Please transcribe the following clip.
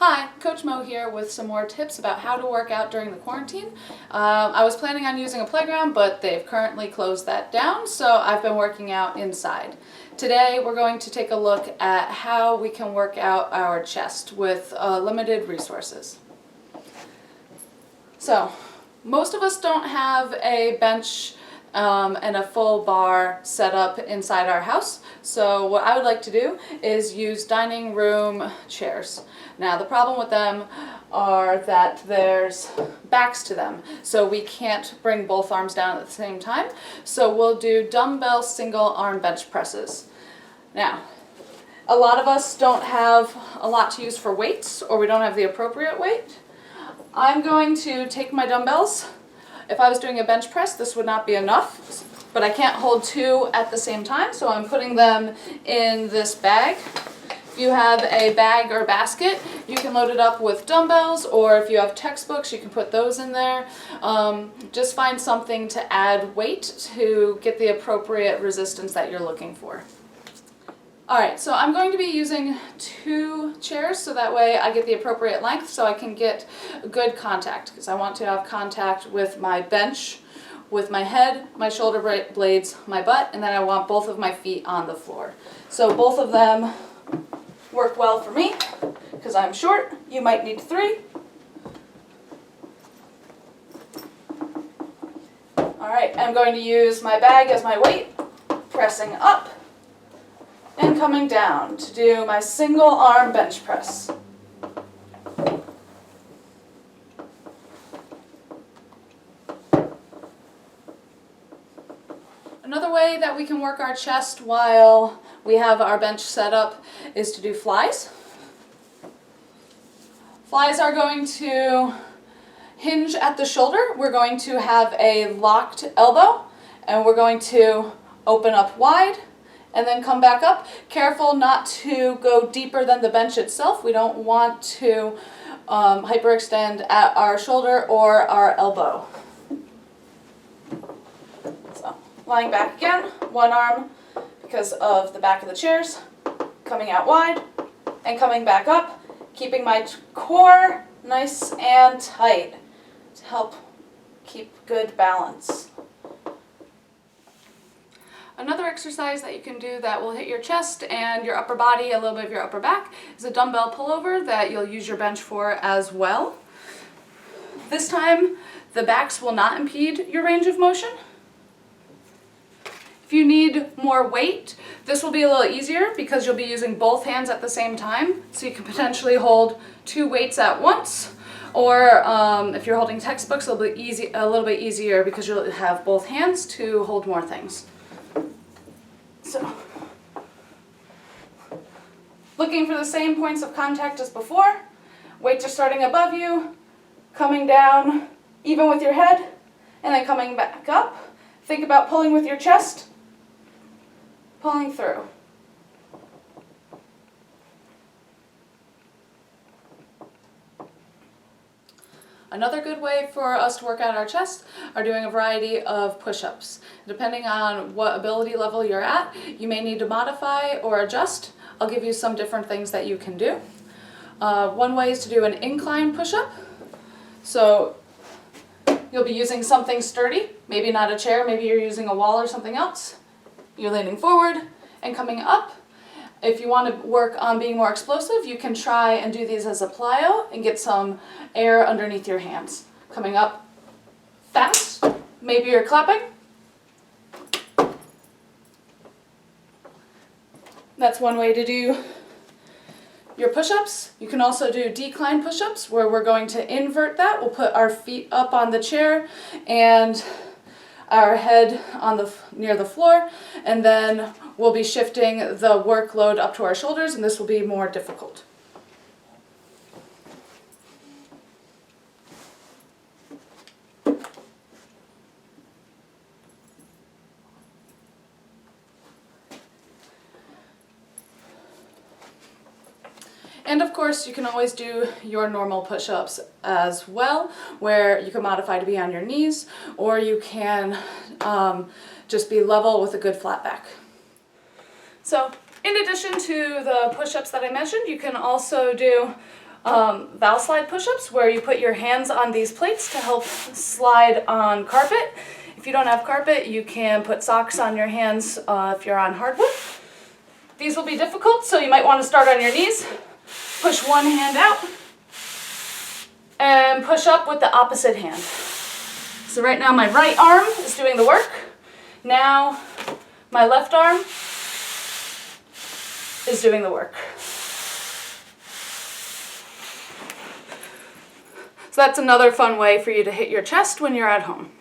Hi, Coach Mo here with some more tips about how to work out during the quarantine. I was planning on using a playground, but they've currently closed that down, so I've been working out inside. Today we're going to take a look at how we can work out our chest with limited resources. So, most of us don't have a bench and a full bar set up inside our house. So what I would like to do is use dining room chairs. Now the problem with them are that there's backs to them, so we can't bring both arms down at the same time. So we'll do dumbbell single arm bench presses. Now, a lot of us don't have a lot to use for weights, or we don't have the appropriate weight. I'm going to take my dumbbells. If I was doing a bench press, this would not be enough, but I can't hold two at the same time, so I'm putting them in this bag. If you have a bag or basket, you can load it up with dumbbells, or if you have textbooks, you can put those in there. Just find something to add weight to get the appropriate resistance that you're looking for. Alright, so I'm going to be using 2 chairs so that way I get the appropriate length so I can get good contact, because I want to have contact with my bench, with my head, my shoulder blades, my butt, and then I want both of my feet on the floor. So both of them work well for me because I'm short. You might need 3. Alright, I'm going to use my bag as my weight, pressing up and coming down to do my single arm bench press. Another way that we can work our chest while we have our bench set up is to do flies. Flies are going to hinge at the shoulder. We're going to have a locked elbow and we're going to open up wide and then come back up. Careful not to go deeper than the bench itself. We don't want to hyperextend at our shoulder or our elbow. So, lying back again, one arm because of the back of the chairs, coming out wide and coming back up, keeping my core nice and tight to help keep good balance. Another exercise that you can do that will hit your chest and your upper body, a little bit of your upper back, is a dumbbell pullover that you'll use your bench for as well. This time, the backs will not impede your range of motion. If you need more weight, this will be a little easier because you'll be using both hands at the same time, so you can potentially hold 2 weights at once. Or if you're holding textbooks, it'll be a little bit easier because you'll have both hands to hold more things. So, looking for the same points of contact as before. Weights are starting above you, coming down even with your head, and then coming back up. Think about pulling with your chest, pulling through. Another good way for us to work out our chest are doing a variety of push-ups. Depending on what ability level you're at, you may need to modify or adjust. I'll give you some different things that you can do. One way is to do an incline push-up. So you'll be using something sturdy, maybe not a chair, maybe you're using a wall or something else. You're leaning forward and coming up. If you want to work on being more explosive, you can try and do these as a plyo and get some air underneath your hands. Coming up fast, maybe you're clapping. That's one way to do your push-ups. You can also do decline push-ups where we're going to invert that. We'll put our feet up on the chair and our head on near the floor, and then we'll be shifting the workload up to our shoulders, and this will be more difficult. And of course, you can always do your normal push-ups as well, where you can modify to be on your knees, or you can just be level with a good flat back. So In addition to the push-ups that I mentioned, you can also do Valve slide push-ups, where you put your hands on these plates to help slide on carpet. If you don't have carpet, you can put socks on your hands if you're on hardwood. These will be difficult, so you might want to start on your knees. Push one hand out and push up with the opposite hand. So right now my right arm is doing the work. Now my left arm is doing the work. So that's another fun way for you to hit your chest when you're at home.